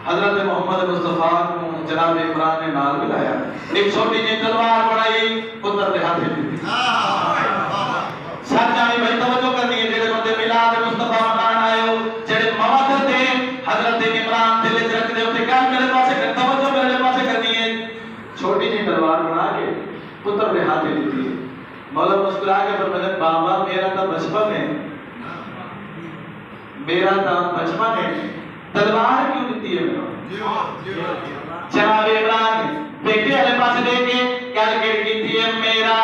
हजरत मोहम्मद मुस्तफा को जनाब इमरान ने नाल मिलाया, एक छोटी जी तलवार बढ़ाई, पुत्र दे हाथ में दी। सर जानी भाई तवज्जो करनी है, जेड़े बंदे मिलाद मुस्तफा मनान आए हो, जेड़े मवद दे हजरत इमरान दिल च रख दे, उते गल मेरे पासे कर, तवज्जो मेरे पासे करनी है। छोटी जी तलवार बना के पुत्र दे हाथ में दी। मौला मुस्कुरा के फरमाया, बाबा मेरा तो बचपन है, मेरा तो बचपन है, तलवार क्यों दी है? जनाब इमरान बेटे वाले पास देके गल की थी, मेरा